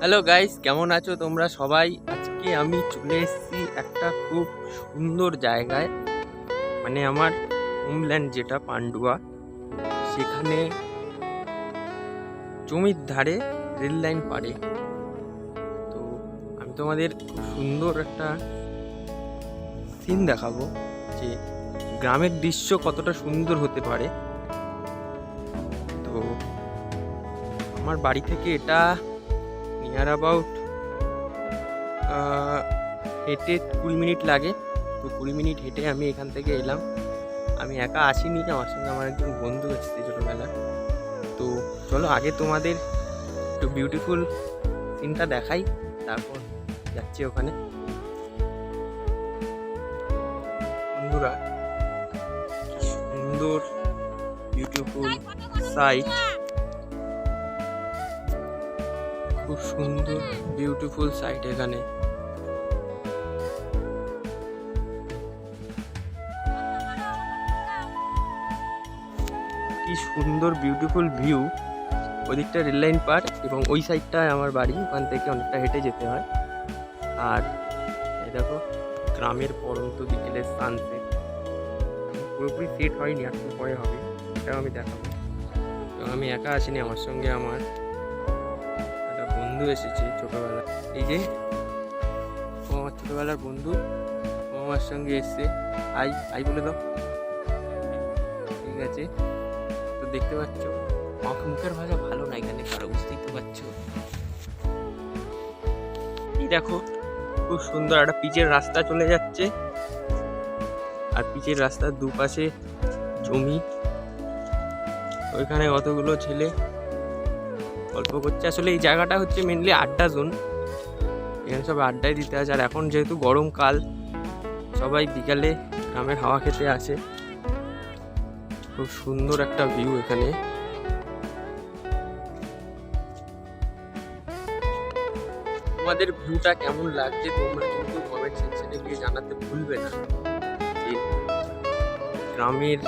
Hello guys, কেমন আছো তোমরা সবাই? আজকে আমি চলে এসেছি একটা খুব সুন্দর জায়গায়, মানে আমার হোমল্যান্ড যেটা পান্ডুয়া, সেখানে জমির ধারে রেল লাইন পারে। তো আমি তোমাদের খুব সুন্দর একটা সিন দেখাবো যে গ্রামের দৃশ্য কতটা সুন্দর হতে পারে। তো আমার বাড়ি থেকে এটা নিয়ার অ্যাবাউট হেঁটে 20 মিনিট লাগে। তো 20 মিনিট হেঁটে আমি এখান থেকে এলাম। আমি একা আসিনি, আমার সঙ্গে আমার একজন বন্ধু এসেছে ছোটোবেলার। তো চলো আগে তোমাদের একটু বিউটিফুল সিনটা দেখাই, তারপর যাচ্ছি ওখানে। বন্ধুরা, কি সুন্দর বিউটিফুল সাইট, খুব সুন্দর বিউটিফুল সাইট এখানে। কি সুন্দর বিউটিফুল ভিউ। ওদিকটা রেল লাইন পার এবং ওই সাইডটায় আমার বাড়ি, ওখান থেকে অনেকটা হেঁটে যেতে হয়। আর এই দেখো গ্রামের পরন্ত বিকেলের সানসেট, পুরোপুরি সেট হয়নি, একটু পরে হবে, এটাও আমি দেখাবো। এবং আমি একা আসিনি, আমার সঙ্গে আমার একটা বন্ধু এসেছে ছোটোবেলা। এই যে ও আমার ছোটোবেলার বন্ধু, ও আমার সঙ্গে এসছে। আই আই বলে দাও। ঠিক আছে, তো দেখতে পাচ্ছ মুখের ভাষা ভালো না এখানে কারো, বুঝতেই তো পারছো। এই দেখো খুব সুন্দর একটা পিচের রাস্তা চলে যাচ্ছে, আর পিচের রাস্তার দুপাশে জমি। ওইখানে কতগুলো ছেলে গল্প করছে। আসলে এই জায়গাটা হচ্ছে মেনলি আড্ডা জোন, এখানে সব আড্ডায় দিতে আসে। আর এখন যেহেতু গরমকাল, সবাই বিকালে গ্রামের হাওয়া খেতে আসে। খুব সুন্দর একটা ভিউ এখানে। তোমাদের ভিউটা কেমন লাগছে তোমরা কিন্তু কমেন্ট সেকশনে গিয়ে জানাতে ভুলবে না যে গ্রামের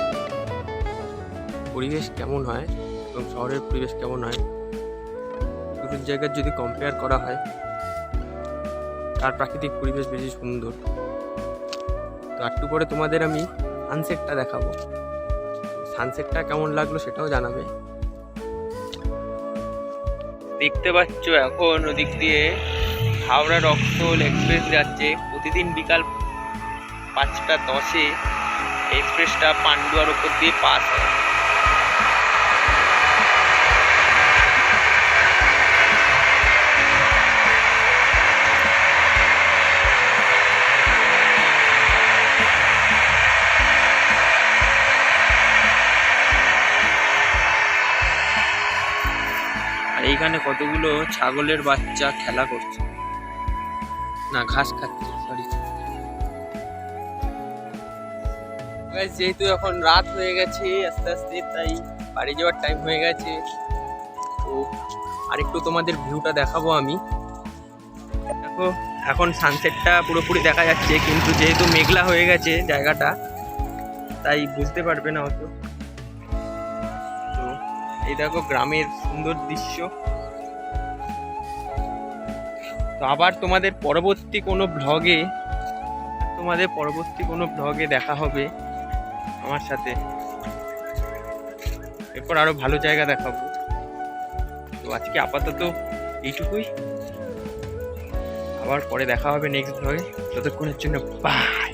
পরিবেশ কেমন হয় এবং শহরের পরিবেশ কেমন হয়। দুটোর জায়গার যদি কম্পেয়ার করা হয়, তার প্রাকৃতিক পরিবেশ বেশি সুন্দর। তো একটু পরে তোমাদের আমি সানসেটটা দেখাবো, সানসেটটা কেমন লাগলো সেটাও জানাবে। দেখতে পাচ্ছ এখন ওদিক দিয়ে হাওড়া রক্সোল এক্সপ্রেস যাচ্ছে। প্রতিদিন বিকাল 5টা 10-এ এক্সপ্রেসটা পান্ডুয়ার ওপর দিয়ে পাস হয়। আর এইখানে কতগুলো ছাগলের বাচ্চা খেলা করছে, না ঘাস খাচ্ছে, সরি। যেহেতু এখন রাত হয়ে গেছে আস্তে আস্তে, তাই বাড়ি যাওয়ার টাইম হয়ে গেছে। তো আরেকটু তোমাদের ভিউটা দেখাবো আমি। দেখো এখন সানসেটটা পুরোপুরি দেখা যাচ্ছে, কিন্তু যেহেতু মেঘলা হয়ে গেছে জায়গাটা, তাই বুঝতে পারবে না হয়তো। তো এই দেখো গ্রামের সুন্দর দৃশ্য। তো আবার তোমাদের পরবর্তী কোনো ব্লগে দেখা হবে আমার সাথে। এরপর আরো ভালো জায়গা দেখাবো। তো আজকে আপাতত এইটুকুই, আবার পরে দেখা হবে নেক্সট ব্লগে। ততক্ষণের জন্য বাই।